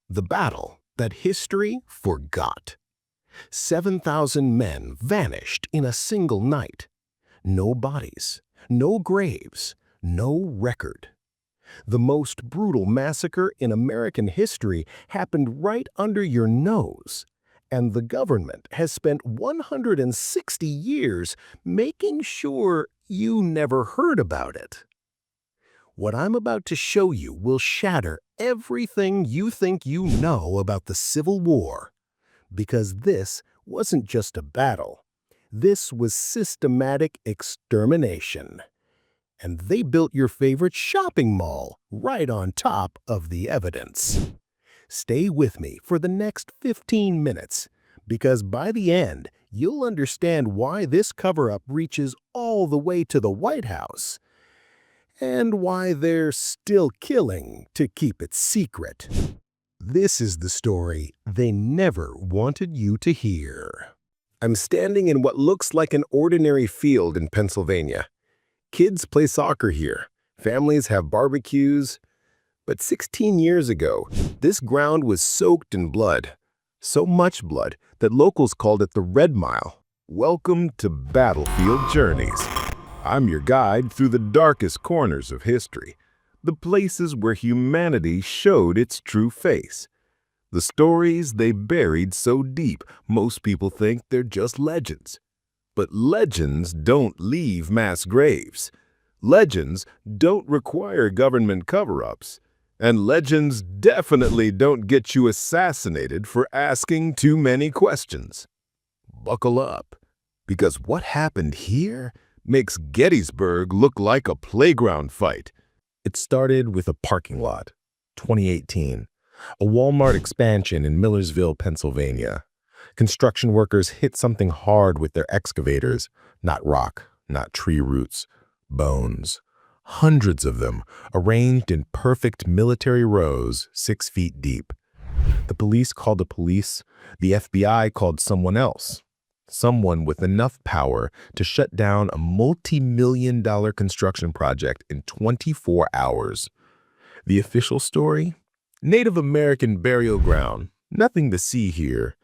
The battle that history forgot. 7,000 men vanished in a single night. No bodies, no graves, no record. The most brutal massacre in American history happened right under your nose, and the government has spent 160 years making sure you never heard about it. What I'm about to show you will shatter everything you think you know about the Civil War, because this wasn't just a battle. This was systematic extermination. And they built your favorite shopping mall right on top of the evidence. Stay with me for the next 15 minutes, because by the end, you'll understand why this cover-up reaches all the way to the White House, and why they're still killing to keep it secret. This is the story they never wanted you to hear. I'm standing in what looks like an ordinary field in Pennsylvania. Kids play soccer here. Families have barbecues. But 16 years ago, this ground was soaked in blood. So much blood that locals called it the Red Mile. Welcome to Battlefield Journeys. I'm your guide through the darkest corners of history, the places where humanity showed its true face. The stories they buried so deep, most people think they're just legends. But legends don't leave mass graves. Legends don't require government cover-ups. And legends definitely don't get you assassinated for asking too many questions. Buckle up, because what happened here makes Gettysburg look like a playground fight. It started with a parking lot, 2018, a Walmart expansion in Millersville, Pennsylvania. Construction workers hit something hard with their excavators, not rock, not tree roots, bones. Hundreds of them, arranged in perfect military rows, 6 feet deep. The police called the police, the FBI called someone else. Someone with enough power to shut down a multi-million-dollar construction project in 24 hours. The official story? Native American burial ground. Nothing to see here.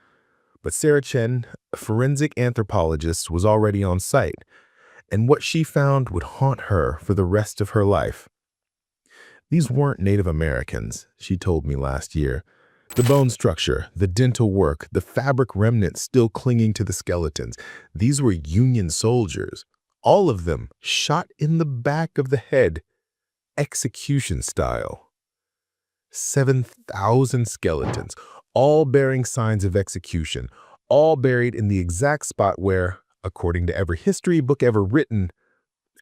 But Sarah Chen, a forensic anthropologist, was already on site, and what she found would haunt her for the rest of her life. These weren't Native Americans, she told me last year. The bone structure, the dental work, the fabric remnants still clinging to the skeletons. These were Union soldiers, all of them shot in the back of the head, execution style. 7,000 skeletons, all bearing signs of execution, all buried in the exact spot where, according to every history book ever written,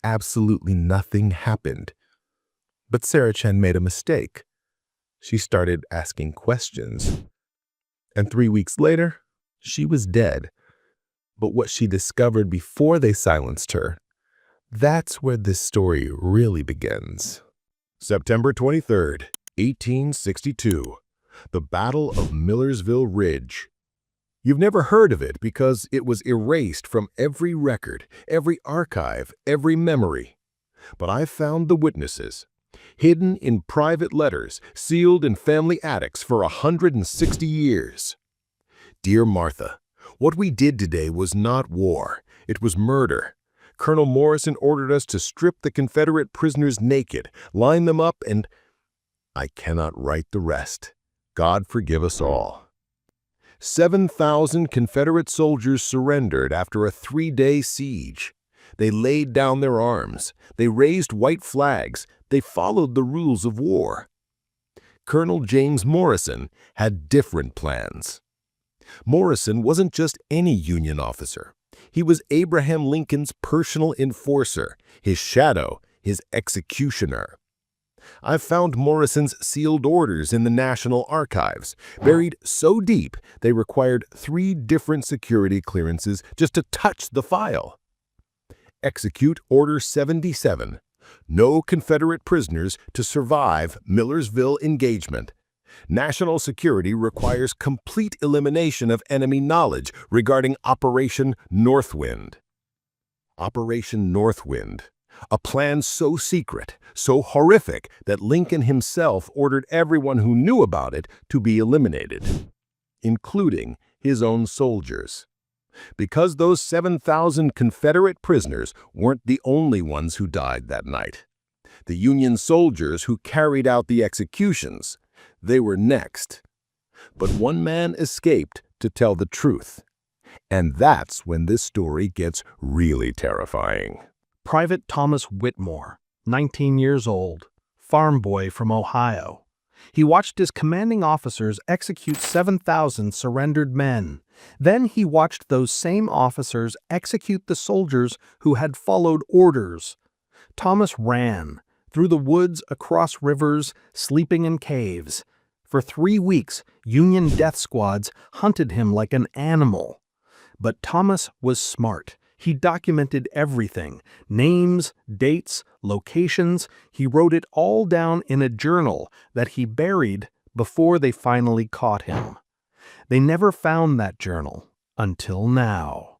absolutely nothing happened. But Sarah Chen made a mistake. She started asking questions. And 3 weeks later, she was dead. But what she discovered before they silenced her, that's where this story really begins. September 23rd, 1862. The Battle of Millersville Ridge. You've never heard of it because it was erased from every record, every archive, every memory. But I've found the witnesses, hidden in private letters, sealed in family attics for 160 years. Dear Martha, what we did today was not war, it was murder. Colonel Morrison ordered us to strip the Confederate prisoners naked, line them up, and I cannot write the rest. God forgive us all. 7,000 Confederate soldiers surrendered after a 3-day siege. They laid down their arms. They raised white flags. They followed the rules of war. Colonel James Morrison had different plans. Morrison wasn't just any Union officer. He was Abraham Lincoln's personal enforcer, his shadow, his executioner. I've found Morrison's sealed orders in the National Archives, buried so deep they required 3 different security clearances just to touch the file. Execute Order 77. No Confederate prisoners to survive Millersville engagement. National security requires complete elimination of enemy knowledge regarding Operation Northwind. Operation Northwind. A plan so secret, so horrific, that Lincoln himself ordered everyone who knew about it to be eliminated, including his own soldiers. Because those 7,000 Confederate prisoners weren't the only ones who died that night. The Union soldiers who carried out the executions, they were next. But one man escaped to tell the truth. And that's when this story gets really terrifying. Private Thomas Whitmore, 19 years old, farm boy from Ohio. He watched his commanding officers execute 7,000 surrendered men. Then he watched those same officers execute the soldiers who had followed orders. Thomas ran through the woods, across rivers, sleeping in caves. For 3 weeks, Union death squads hunted him like an animal. But Thomas was smart. He documented everything: names, dates, locations. He wrote it all down in a journal that he buried before they finally caught him. They never found that journal until now.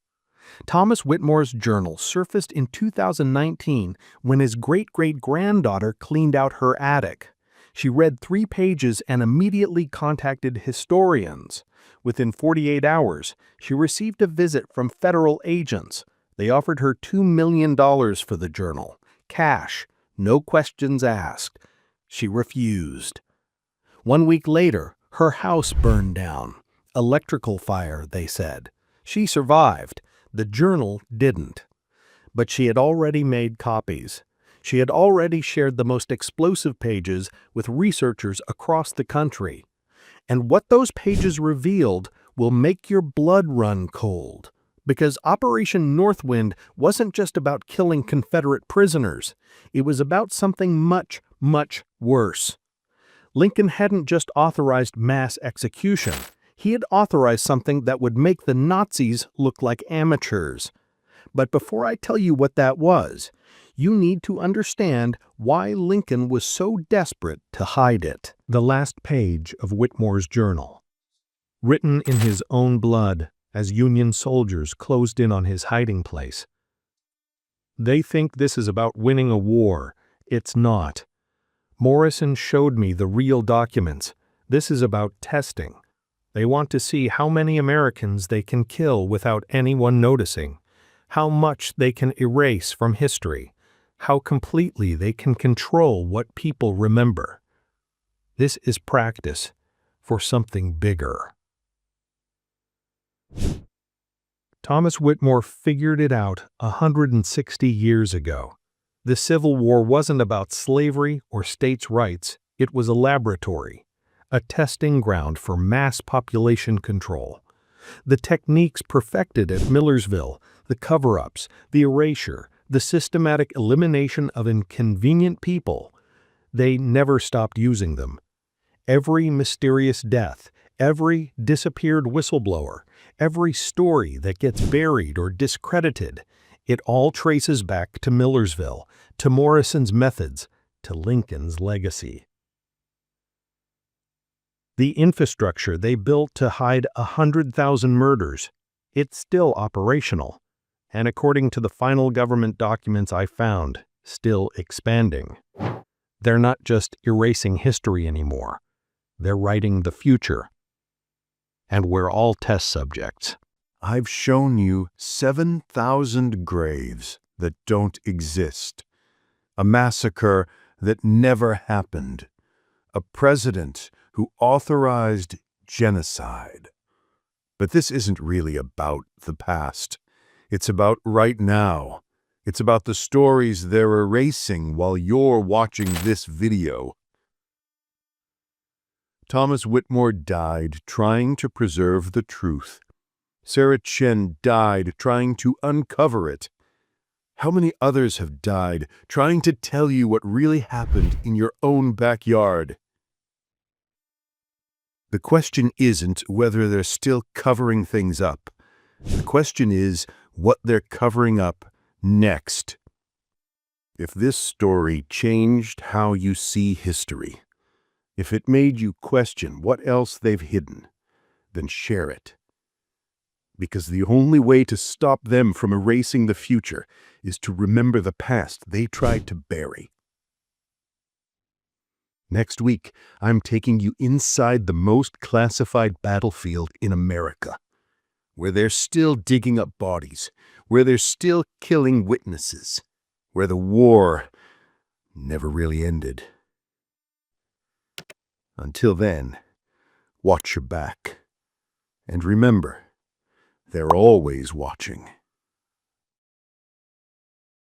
Thomas Whitmore's journal surfaced in 2019 when his great-great-granddaughter cleaned out her attic. She read 3 pages and immediately contacted historians. Within 48 hours, she received a visit from federal agents. They offered her $2 million for the journal, cash, no questions asked. She refused. 1 week later, her house burned down. Electrical fire, they said. She survived. The journal didn't. But she had already made copies. She had already shared the most explosive pages with researchers across the country. And what those pages revealed will make your blood run cold. Because Operation Northwind wasn't just about killing Confederate prisoners. It was about something much, much worse. Lincoln hadn't just authorized mass execution. He had authorized something that would make the Nazis look like amateurs. But before I tell you what that was, you need to understand why Lincoln was so desperate to hide it. The last page of Whitmore's journal. Written in his own blood as Union soldiers closed in on his hiding place. They think this is about winning a war. It's not. Morrison showed me the real documents. This is about testing. They want to see how many Americans they can kill without anyone noticing, how much they can erase from history, how completely they can control what people remember. This is practice for something bigger. Thomas Whitmore figured it out 160 years ago. The Civil War wasn't about slavery or states' rights. It was a laboratory, a testing ground for mass population control. The techniques perfected at Millersville, the cover-ups, the erasure, the systematic elimination of inconvenient people, they never stopped using them. Every mysterious death, every disappeared whistleblower, every story that gets buried or discredited, it all traces back to Millersville, to Morrison's methods, to Lincoln's legacy. The infrastructure they built to hide 100,000 murders, it's still operational, and according to the final government documents I found, still expanding. They're not just erasing history anymore. They're writing the future. And we're all test subjects. I've shown you 7,000 graves that don't exist. A massacre that never happened. A president who authorized genocide. But this isn't really about the past. It's about right now. It's about the stories they're erasing while you're watching this video. Thomas Whitmore died trying to preserve the truth. Sarah Chen died trying to uncover it. How many others have died trying to tell you what really happened in your own backyard? The question isn't whether they're still covering things up. The question is what they're covering up next. If this story changed how you see history, if it made you question what else they've hidden, then share it. because the only way to stop them from erasing the future is to remember the past they tried to bury. Next week, I'm taking you inside the most classified battlefield in America, where they're still digging up bodies, where they're still killing witnesses, where the war never really ended. Until then, watch your back. And remember, they're always watching.